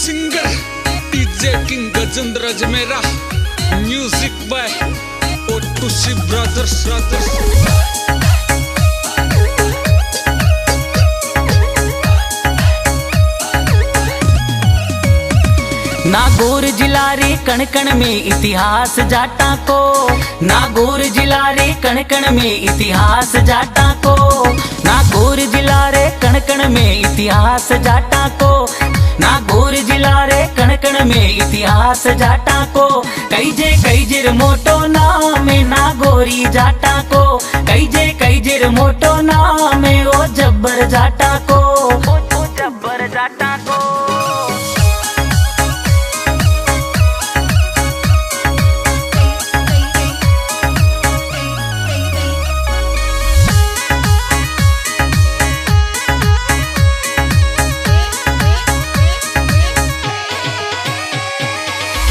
Singer DJ king Gajendra Ajmera, music by ओटूसी brothers. Nagaur जिला रे कण कण में इतिहास जाटा को, नागौर जिला रे कण कण में इतिहास जाटा को, नागौर जिला रे कण कण में इतिहास जाटा को, नागौर जिला रे कण कण में इतिहास जाटा को। कई जे मोटो नाम नागौरी जाटा को, कई जे मोटो नाम ओ जब्बर जाटा को, ओ जब्बर जाटा को।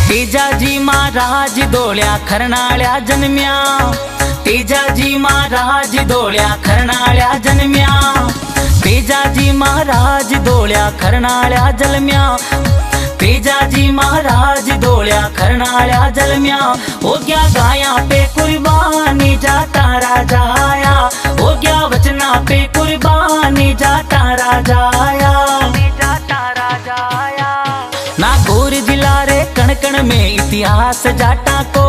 तेजाजी महाराज दोळ्या खरनाळ्या जन्म्या, तेजाजी महाराज दोळ्या खरनाळ्या जन्म्या, तेजाजी महाराज दोळ्या खरनाळ्या जन्म्या, तेजाजी महाराज दोळ्या खरनाळ्या जन्म्या। हो गया गाया पे कुर्बानी जाता राजा आया, हो गया वचना पे कुर्बानी जाता राजा आया, जाता राजा आया। नागौर जिला रे कण कण में इतिहास जाटा को,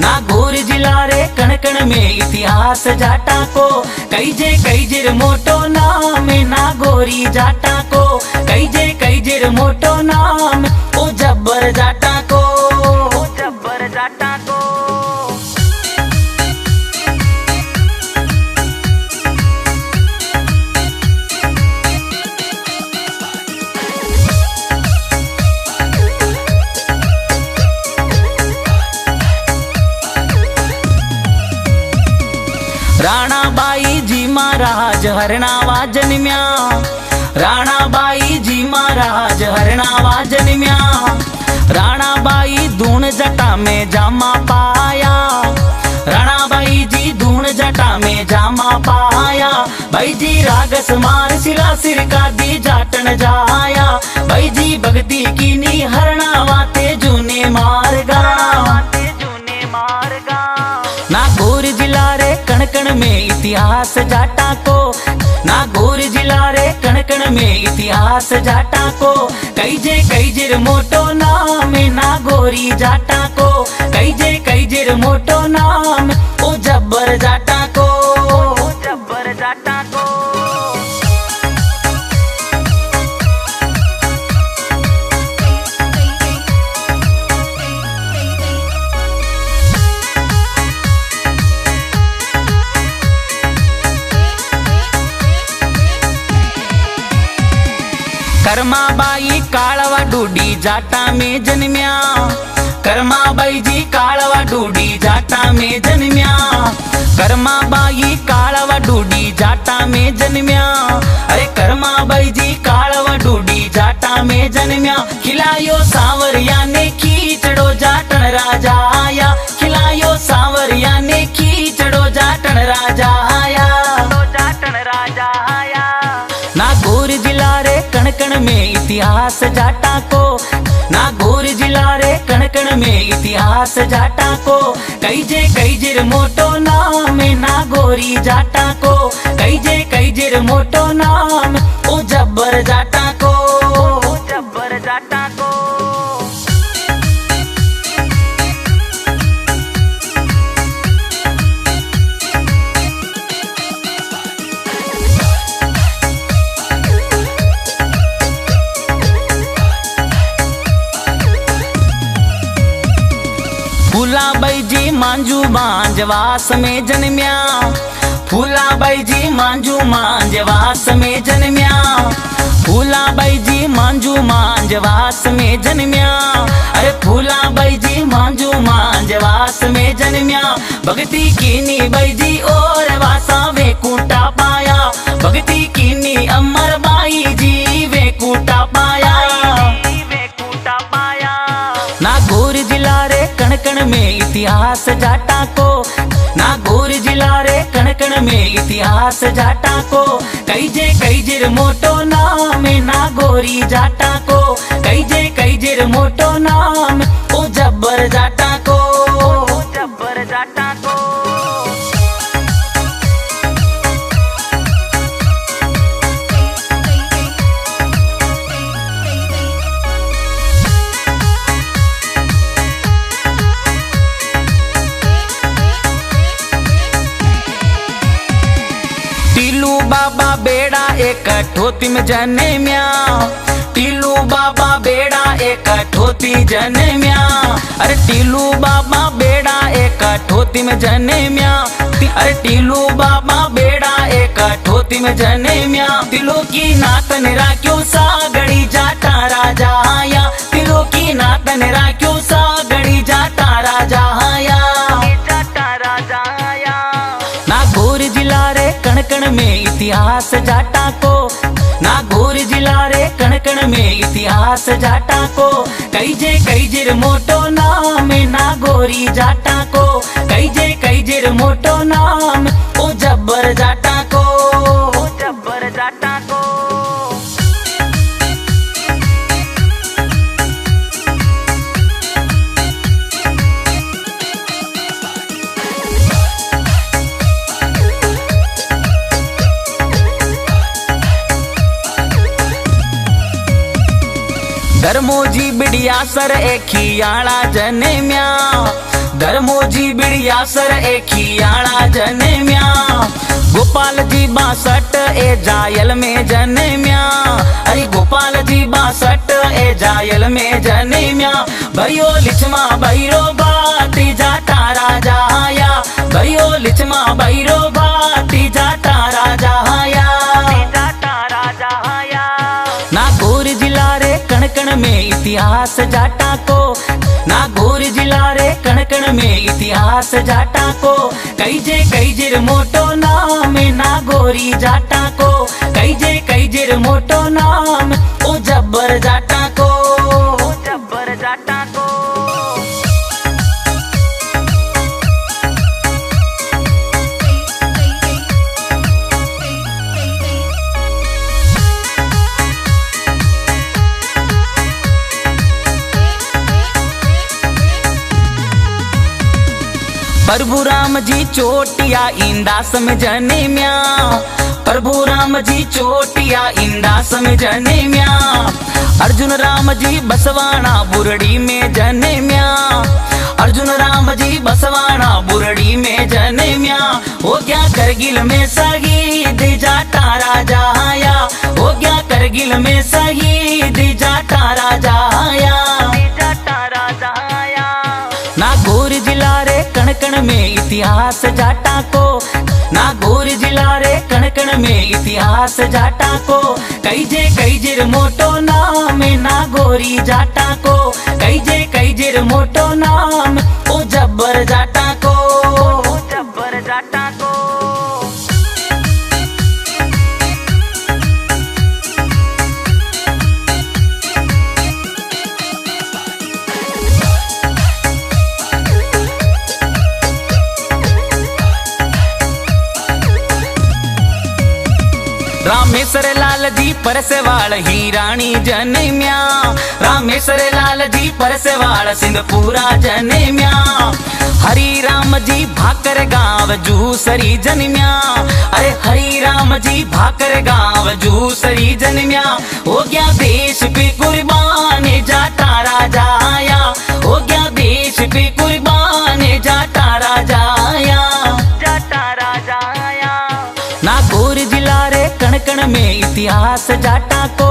नागौर जिला रे कण कण में इतिहास जाटा को। कई जे मोटो नाम नागौरी जाटा को, कई जे मोटो नाम ओ जब्बर जाटा को, ओ जब्बर जाटा को। राणाबाई जी महाराज हरणावा जन्म्या, राणाबाई जी महाराज हरणावा जन्म्या, राणाबाई धूण जटा में जामा पाया, राणाबाई जी धूण जटा में जामा पाया। भाई जी रागस मार सिरा सिर का दी जाटन जाया, भाई जी भक्ति की नी हरणावा तेजूने मार गा, तेजूने मार गा। नागौर जिला रे कण कण में इतिहास जाटा को, नागौर जिला रे कण कण में इतिहास जाटा को। कई जे मोटो नाम नागौरी जाटा को, कई जे मोटो नाम ओ जब्बर जाटा को, ओ जब्बर जाटा को। कर्माबाई काळवा डूडी जाटा में जन्म्या, कर्माबाई जी काळवा डूडी जाटा में जन्म्या, कर्माबाई काळवा डूडी जाटा में जन्म्या। अरे कर्माबाई जी काळवा डूडी जाटा में जन्म्या। खिलायो सांवरिया ने खींचड़ो जाटन राजा आया, खिलायो सांवरिया ने खींचड़ो जाटन राजा आया, जाटन राजा आया। नागौर जिला रे कण कण में इतिहास जाटा को, नागौर जिला रे कण कण में इतिहास जाटा को। कई जे मोटो नाम नागौरी जाटा को, कई जे मोटो नाम ओ जब्बर जाटा को, ओ जब्बर जाटा को। फूलाबाई जी मांजू मांजवास में जन्म्या, फूलाबाई जी मांजू मांजवास में जन्म्या, फूलाबाई जी मांजू मांजवास में जन्म्या। अरे फूलाबाई जी मांजू मांजवास में जन्म्या। भक्ति कीनी बाई जी और वासा वे कूटा पाया, भक्ति कीनी अमर बाई जी वे कूटा पाया, वे कूटा पाया। नागौर जिला रे कण कण में इतिहास जाटा को, नागौर जिला रे कण कण में इतिहास जाटा को। कई जे मोटो नाम नागौरी जाटा को, कई जे कैजेर मोटो नाम ओ जब्बर जाटा को, जब्बर जाटा को। टीलू बाबा बेड़ा एक ठोती में जने म्या, टीलू बाबा बेड़ा एक ठोती जने म्या। अरे टीलू बाबा बेड़ा एक ठोती में जने म्या, अरे टीलू बाबा बेड़ा एक ठोती में जने म्या। तिलो की नातन राख्यो सागड़ी जाटा राजा आया, तिलो की नातन राख्यो सागड़ी जाटा राजा आया, जाटा राजा आया। नागौर जिला रे कणकण में इतिहास जाटा को, नागौर जिला रे कणकण में इतिहास जाटा को। कैजेर मोटो नाम नागौरी जाटा को, कैजेर मोटो नाम ओ जब्बर जाटा को, ओ जब्बर जाटा को। धर्मोजी बिड़िया सर एखियाला जने म्या, धर्मोजी बिड़िया सर एखियाला जने म्या। गोपाल जी 62 ए जायल में जने म्या, अरे गोपाल जी 62 ए जायल में जने म्या। भयो लिचमा भैरो बाती जाटा राजा आया, भयो लिचमा भैरो बाती जाटा राजा आया, जाटा राजा आया। नागौर जिला रे कणकण में इतिहास जाटा को, नागौर जिला रे कणकण में इतिहास जाटा को। कैजेर मोटो नाम नागौरी जाटा को, कैजेर मोटो नाम ओ जब्बर जाटा को, ओ जब्बर जाटा को। प्रभु राम जी चोटिया इंदास में जने म्या, प्रभु राम जी चोटिया इंदास में जने म्या। अर्जुन राम जी बसवाना बुरड़ी में जने म्या, अर्जुन राम जी बसवाना बुरड़ी में जने म्या। हो गया करगिल में शहीद जाटा राजा आया, हो गया करगिल में शहीद जाटा राजा आया, जाटा राजा आया। नागौर जिला रे कणकण में इतिहास जाटा को, नागौर जिला रे कणकण में इतिहास जाटा को। कैजेर मोटो नाम नागौरी जाटा को, कैजेर मोटो नाम ओ जब्बर जाटा को, ओ जब्बर जाटा को। रामेश्वर लाल जी परसेवाल ही रानी जने म्या, रामेश्वर लाल जी परसेवाल सिंधपुरा जने म्या। हरि राम जी भाकर गांव जूसरी जन्म्या, अरे हरि राम जी भाकर गांव जूसरी जन्म्या। हो गया देश पे कुर्बान जाटा राजा आया, हो गया देश पे कुर्बान जाटा राजा आया, जाटा राजा आया। नागौर जिला रे कणकण में इतिहास जाटा को,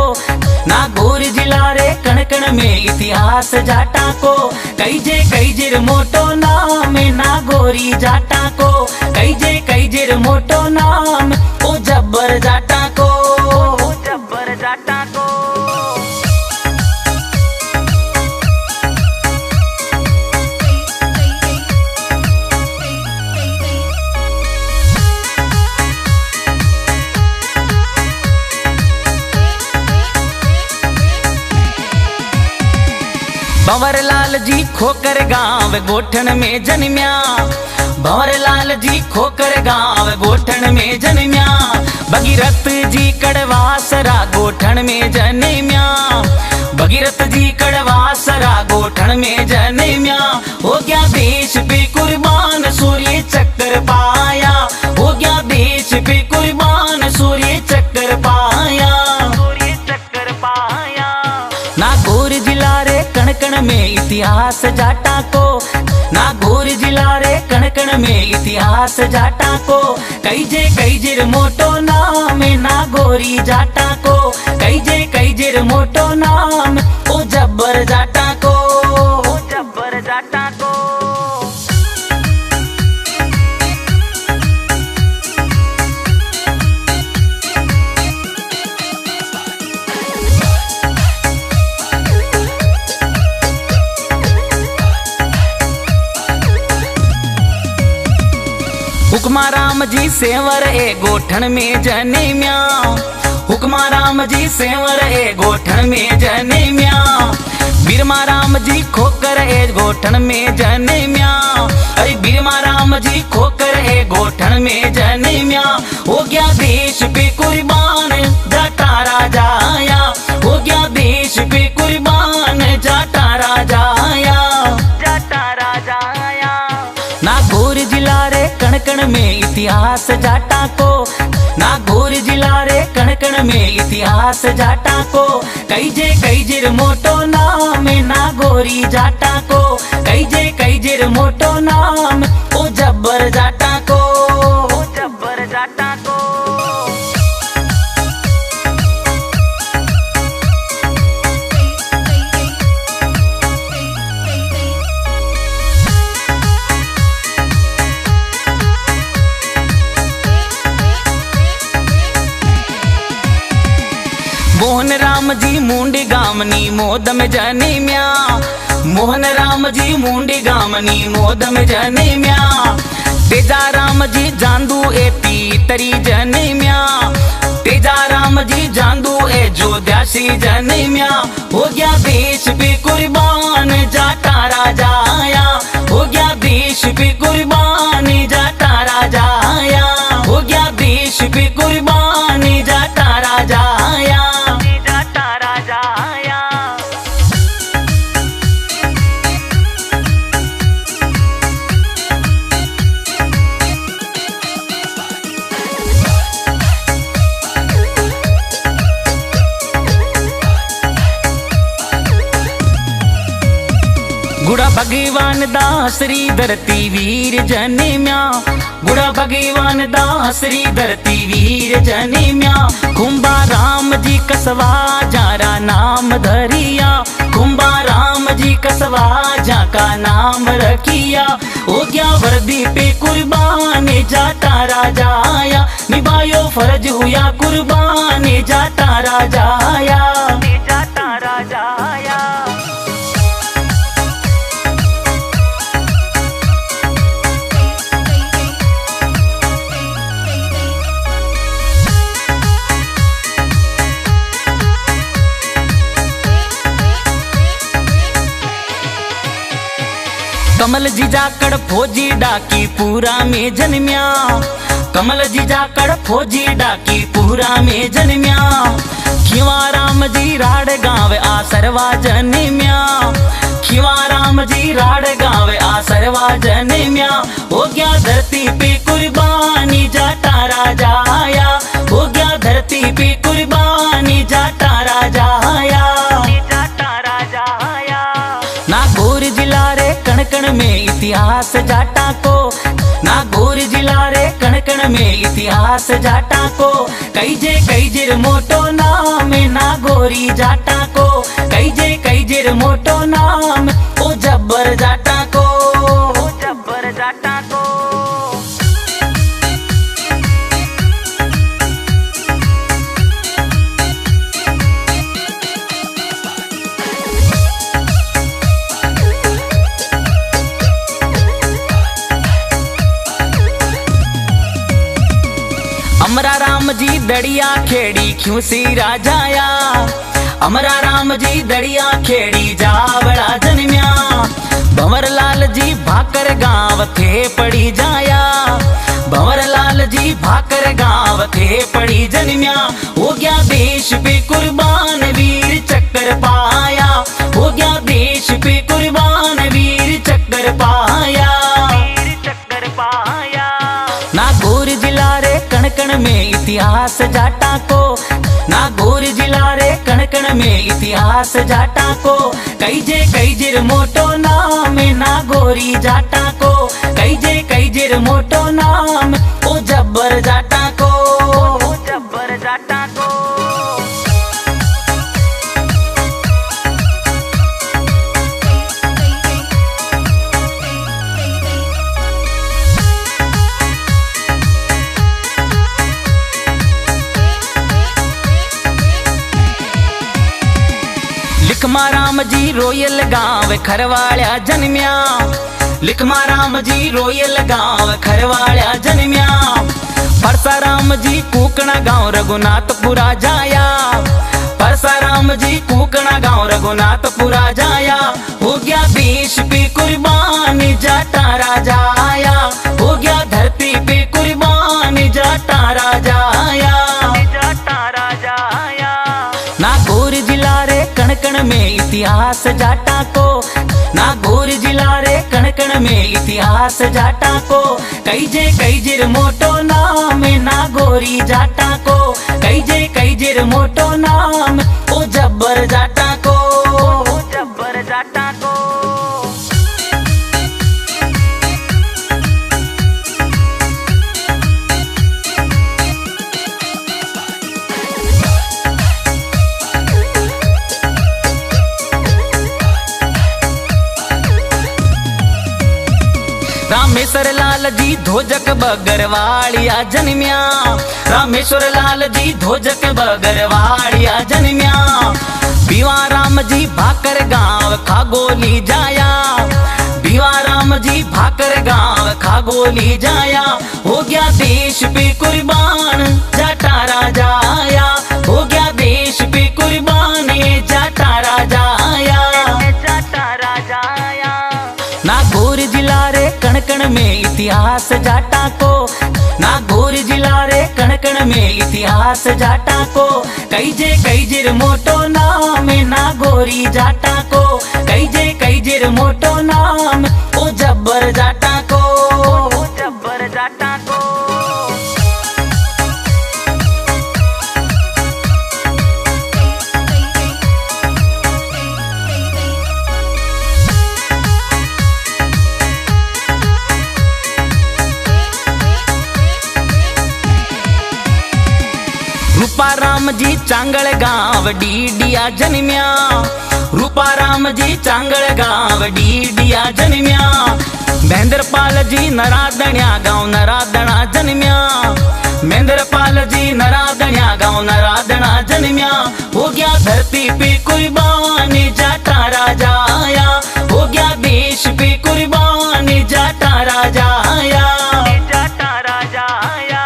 नागौर जिला रे कणकण में इतिहास जाटा को। कैजेर मोटो नाम नागौरी जाटा को, कैजेर मोटो नाम ओ जब्बर जाटा को, ओ जब्बर जाटा को। भंवरलाल जी खोकर गांव गोठन में जन्म्या, भंवरलाल जी खोकर गांव गोठन में जन्म्या। भगीरथ जी कड़वासरा गोठन में जन्म्या, भगीरथ जी कड़वासरा गोठन में जन्म्या, हो गया देश पे कुर्बान सूर्य चक्कर पाया, हो गया देश पे कुर्बान सूर्य चक्कर पाया, सूर्य चक्कर पाया। नागौर जिला रे कण कण में इतिहास जाटा को, नागौर जिला रे कण कण में इतिहास जाटा को, कई जे मोटो नाम नागौरी जाटा को, कई जे मोटो नाम ओ जब्बर जाटा को, ओ जब्बर जाटा को। हुक्मा राम जी सेवर ए गोठन में जन्म्या, हुक्मा राम जी सेवर ए गोठन में जन्म्या, बीरमा राम जी खोकर ए गोठन में जन्म्या, अरे बीरमा राम जी खोकर ए गोठन में जन्म्या, हो गया देश पे कुर्बान जाटा राजा आया, हो गया देश पे कुर्बान जाटा राजा आया, जाटा राजा आया। नागौर जिला रे कण कण में इतिहास जाटा को, नागौर जिला रे कण कण में इतिहास जाटा को, कई जे मोटो नाम नागौरी जाटा को, कई जे मोटो नाम ओ जब्बर जाटा को, ओ जब्बर जाटा को। मोहन राम जी मुंडी गामनी मोद में जन्म्या, मोहन राम जी मुंडी गामनी मोद में जन्म्या, तेजा राम जी जांदू ए पीतरी जन्म्या, तेजा राम जी जांदू ए जोध्यासी जन्म्या, हो गया देश पे कुर्बान जाटा राजा आया, हो गया देश पे कुर्बान जाटा राजा आया, हो गया देश पे कुर्बान जाटा राजा आया, जाटा राजा आया। गुड़ा भगवान दास श्री धरती वीर जन्म्या, गुड़ा भगवान दास श्री धरती वीर जन्म्या, कुंभा राम जी कसवा जारा नाम धरिया, कुंभा राम जी कसवा जा का नाम रखिया, हो गया वर्दी पे कुर्बान जाटा राजा आया, निभायो फर्ज हुआ कुर्बान जाटा राजा आया, जाटा राजा आया। कमल जी जाकड़ फौजी डाकी पूरा में जन्म्या, कमल जी जाकड़ फौजी डाकी पूरा में जन्म्या, खिवा राम जी राड गाँव आसरवा जन्म्या, खिवा राम जी राड गाँव आसरवा जन्म्या, हो गया धरती पे कुर्बानी जाटा राजा आया, हो गया धरती पे कुर्बानी जाटा राजा आया, जाटा राजा आया। नागौर जिला रे कण कण में इतिहास जाटा को, नागौर जिला रे कण कण में इतिहास जाटा को, कई जे मोटो नाम नागौरी जाटा को, कई जे मोटो नाम ओ जब्बर जाटा को, ओ जब्बर जाटा को। अमरा राम जी दड़िया खेड़ी क्यों सी राजाया, अमरा राम जी दड़िया खेड़ी जावड़ा जन्म्या, भंवर लाल जी भाकर गाँव थे पड़ी जाया, भंवर लाल जी भाकर गाँव थे पड़ी जन्म्या, हो गया देश पे कुर्बान वीर चक्कर पाया, इतिहास जाटा को। नागौर जिला रे कण कण में इतिहास जाटा को। कई जे मोटो नाम नागौरी जाटा को। कई जे मोटो नाम ओ जब्बर जाटा को। ओ जब्बर जाटा को। लिखमा राम जी रोयल गांव खरवाल्या जन्म्या। लिखमा राम जी रोयल गांव खरवाल्या जन्म्या। परसाराम जी कुकणा गांव रघुनाथपुरा जाया। परसाराम जी कुकणा गांव रघुनाथपुरा जाया। हो गया देश पे कुर्बान जाटा राजा आया। हो गया धरती पे कुर्बान जाटा राजा आया। जाटा राजा आया। नागौर जिला रे कण कण में इतिहास जाटा को। नागौर जिला रे कण कण में इतिहास जाटा को। कई जे मोटो नाम नागौरी जाटा को। कई जे मोटो नाम ओ जब्बर जाटा को। ओ जब्बर जाटा को। रामेश्वर लाल जी ध्वजक बगरवाड़िया जन्म्या। रामेश्वर लाल जी ध्वजक बगरवाड़िया जन्म्या। भिवाराम जी भाकर गांव खागोली जाया। भिवाराम जी भाकर गांव खागोली जाया। हो गया देश पे कुर्बान जाटा राजा आया। हो गया देश पे कुर्बान जाटा राजा आया। जाटा राजा आया। नागौर जिला रे कण कण में इतिहास जाटा को। नागौर जिला रे कण कण में इतिहास जाटा को। कई जे मोटो नाम नागौरी जाटा को। कई जे मोटो नाम ओ जब्बर जाटा को। ओ जब्बर जाटा को। रूपाराम जी चांगल गांव डीडिया जन्म्या। रूपाराम जी चांगल गांव डीडिया जन्म्या। महेंद्रपाल जी नरादण्या गांव नरादणा जन्म्या। महेंद्रपाल जी नरादण्या गांव नरादणा जन्म्या। हो गया धरती पे कुर्बान जाटा राजा आया। हो गया देश पे कुर्बान जाटा राजा आया। जाटा राजा आया।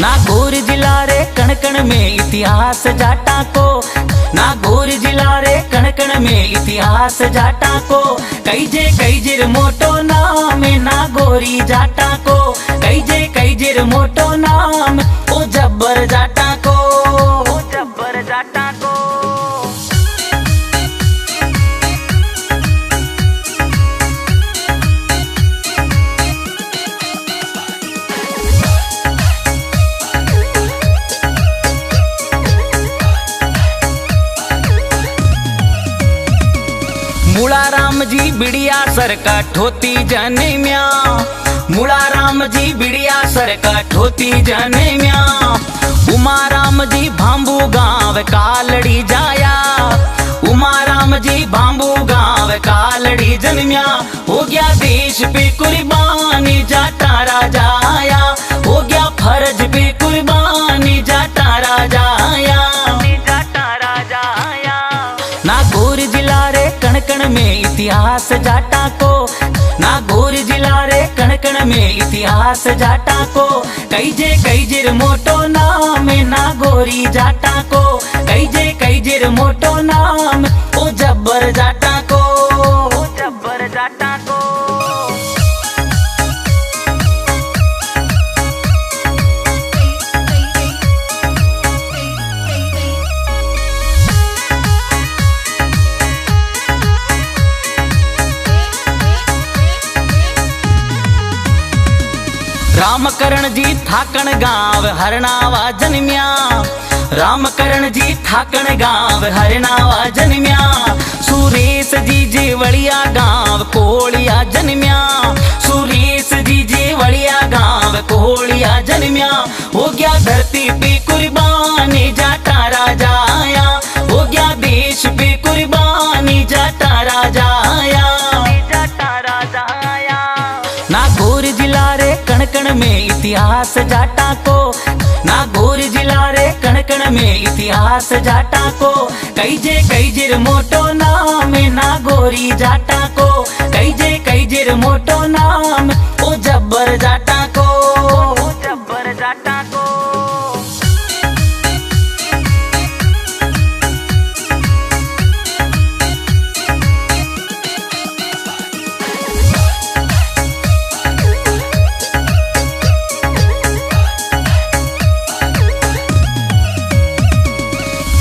नागौर जिला रे कण कण में इतिहास जाटा को। नागौर जिला रे कण कण में इतिहास जाटा को। कई जे मोटो नाम नागौरी जाटा को। कई जे मोटो नाम ओ जब्बर जाटा को। ओ जब्बर जाटा को। मुळाराम जी बिड़िया सर का ठोती जन्म्या। मुळाराम जी बिड़िया सर का ठोती जन्म्या। उमाराम जी भांबू गांव कालड़ी जाया। उमाराम जी भांबू गांव कालड़ी जन्म्या। हो गया देश पे कुर्बान जाटा राजा आया। हो गया फर्ज पे कुर्बान जाटा राजा आया। जाटा राजा आया। नागौर जिला रे कण कण में इतिहास जाटा को। नागौर जिला रे कण कण में इतिहास जाटा को। कई जे मोटो नाम नागौरी जाटा को। कई जे मोटो नाम ओ जब्बर जाटा को। ओ जब्बर जाटा को। रामकरण जी थाकण गांव हरणावा जन्म्या। रामकरण जी थाकण गांव हरणावा जन्म्या। सुरेश जी जेवड़िया गांव कोहलिया जन्म्या। सुरेश जी जेवड़िया गांव कोहलिया जन्म्या। हो गया धरती पे कुर्बानी जाटा राजा आया। हो गया देश पे कुर्बानी जाटा राजा आया। नागौर जिला रे कणकण में इतिहास जाटा को। नागौर जिला रे कणकण में इतिहास जाटा को। कई जे मोटो नाम नागौरी जाटा को। कई जे मोटो नाम ओ जब्बर जाटा को। जब्बर जाटा को।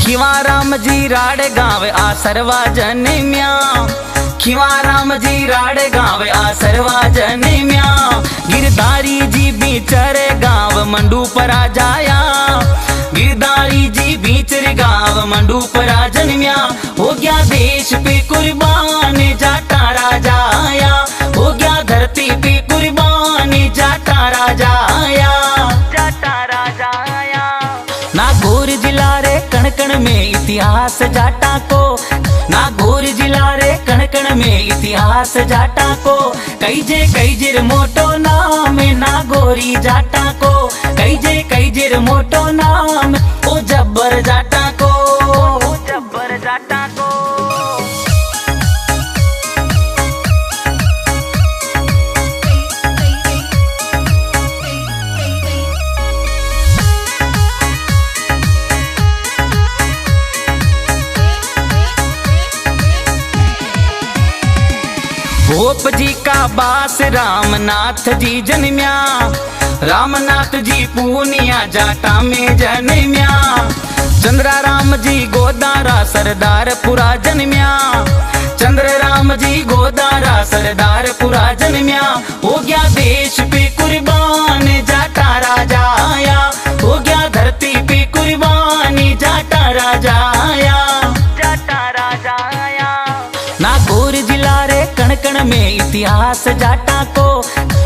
खिवाराम जी राड़ गाँव आसरवा जन्म्या। खिवाराम जी राड़ गाँव आसरवा जन्म्या। गिरधारी जी बीचर गाँव मंडूपरा जाया। गिरधारी जी बीचर गाँव मंडूपरा जन्म्या। हो गया देश पे कुर्बान जाटा राजा आया। हो गया धरती पे कुर्बान जाटा राजा आया। जाटा राजा आया। नागौर जिला रे कणकण में इतिहास जाटा को। नागौर जिला रे कणकण में इतिहास जाटा को। कई जे मोटो नाम नागौरी जाटा को। कई जे मोटो नाम ओ जब्बर जाटा को। जब्बर जाटा को। भोप जी का बास रामनाथ जी जन्म्या। रामनाथ जी पूनिया जाटा में जन्म्या। चंद्रा राम जी गोदारा सरदारपुरा जन्म्या। चंद्र राम जी गोदारा सरदारपुरा जन्म्या। हो गया देश पे कुर्बान जाटा राजा आया। हो गया धरती पे कुर्बानी जाटा राजा आया। जाटा राजा आया। नागौर जिला रे कणकण में इतिहास जाटा को।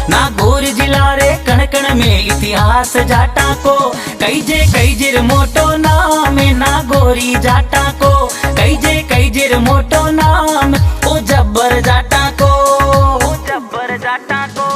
नागौर जिला रे कणकण में इतिहास जाटा को। कई जे मोटो नाम नागौरी जाटा को। कई जे मोटो नाम ओ जब्बर जाटा को। जब्बर जाटा को।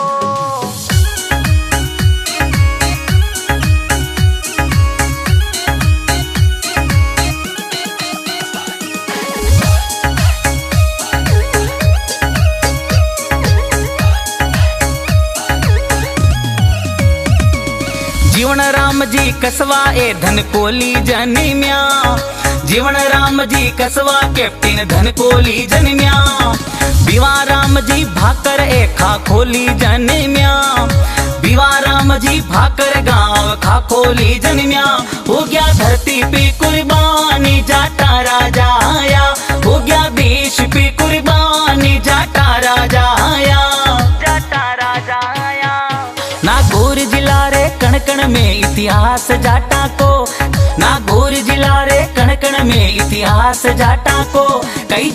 जीवन राम जी कसवा ए धन कोली जन्म्या। जीवन राम जी कसवा कैप्टन धन कोली जन्म्या। बिवा राम जी भाकर ए खाखोली जन्म्या। बिवा राम जी भाकर गांव खाखोली जन्म्या। हो गया धरती पे कुर्बानी जाटा राजा आया। हो गया देश पे कुर्बानी जाटा राजा आया। जाटा राजा आया। नागौर जिला रे कणकण में इतिहास जाटा को। नागौर जिला रे कणकण में इतिहास जाटा को। कई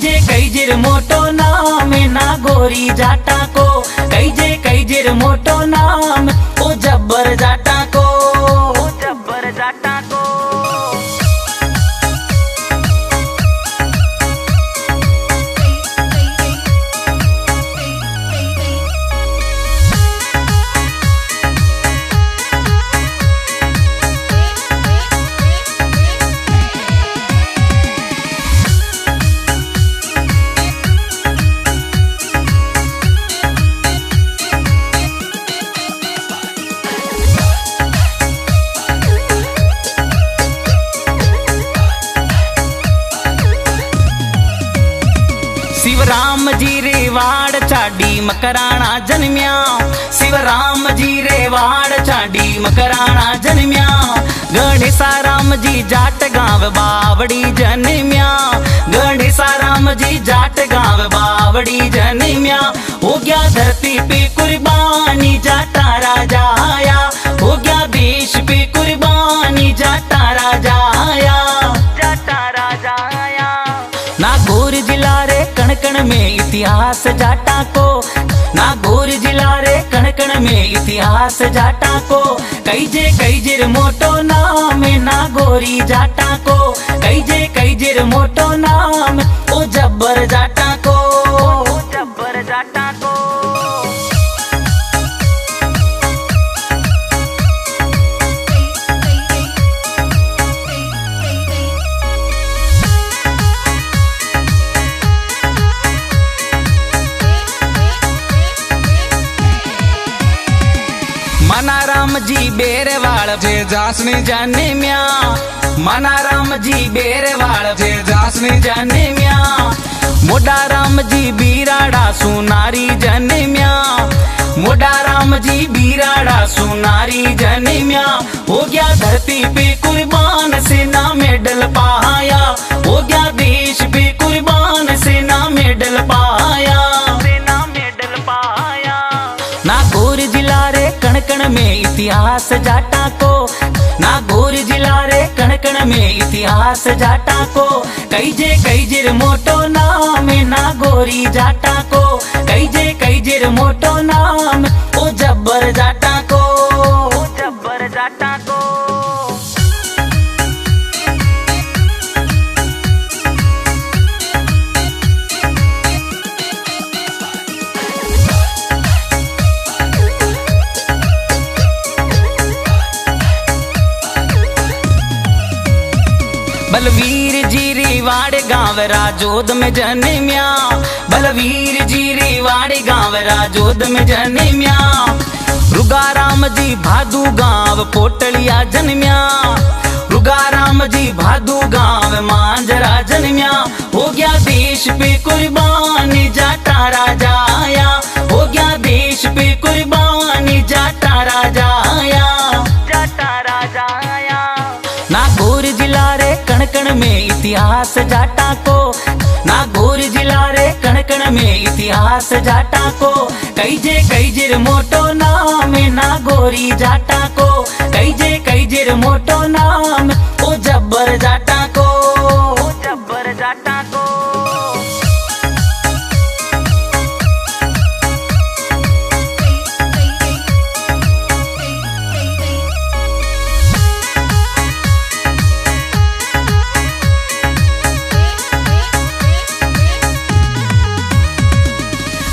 जे मोटो नाम नागौरी जाटा को। कई जे मोटो नाम ओ जब्बर जाटा को। जब्बर जाटा को। शिवराम जी रेवाड़ चाडी मकराना जन्म्या। शिवराम जी रेवाड़ चाडी मकराना जन्म्या। गणेशा राम जी जाट गांव बावड़ी जन्म्या। गणेशा राम जी जाट गांव बावड़ी बावड़ी जन्म्या, हो गया धरती पे कुर्बानी जाटा राजा आया, हो गया देश पे कुर्बानी जाटा राजा आया, जाटा राजा आया। नागौर जिला रे कण कण में इतिहास जाटा को, नागौर जिला रे कण कण में इतिहास जाटा को, कई जे मोटो नाम नागौरी जाटा को, कई जे मोटो नाम ओ जब्बर जाटा को, ओ जब्बर जाटा को। मनाराम जी बेरवाड़ जे जासनी जाने म्या, मनाराम जी बेरवाड़ जे जासनी जाने म्या, मोडाराम जी बीराड़ा सुनारी जने म्या, मोडाराम जी बीराड़ा सुनारी जने म्या, हो गया धरती पे कुर्बान सेना मेडल पाया, हो गया देश पे कुर्बान सेना मेडल पाया, सेना मेडल पाया। नागौर जिला रे कण कण में इतिहास जाटा को, नागौर जिला रे कण कण में इतिहास जाटा को, कई जे मोटो नाम नागौरी जाटा को, कई जे मोटो नाम ओ जब्बर जाटा को, ओ जब्बर जाटा को। बलवीर जी रेवाड़ गाँव राजोद में जन्म्या, बलवीर जी रेवाड़ गाँव राजोद में जन्म्या, रुगाराम जी भादू गाँव पोटलिया जन्म्या, रुगाराम जी भादू गाँव मांजरा जन्म्या, हो गया देश पे कुर्बानी जाटा राजा आया, हो गया देश पे कुर्बानी जाटा राजा आया, जाटा राजा आया। नागौर जिला रे कण कण में इतिहास जाटा को, नागौर जिला रे कण कण में इतिहास जाटा को, कई जे मोटो नाम नागौरी जाटा को, कई जे मोटो नाम ओ जब्बर जाटा को, ओ जब्बर जाटा को।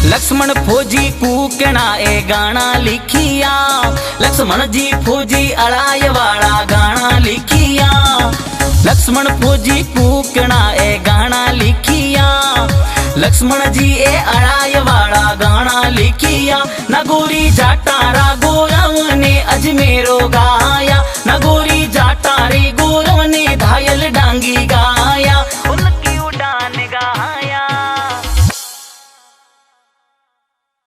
लक्ष्मण फौजी कूकना ए गाना लिखिया, लक्ष्मण जी फौजी अड़ाई वाला गाना लिखिया, लक्ष्मण फौजी कूकना ए गाना लिखिया, लक्ष्मण जी ए अड़ाई वाला गाना लिखिया, नागौरी जाटा रागो ने अजमेरो गाया।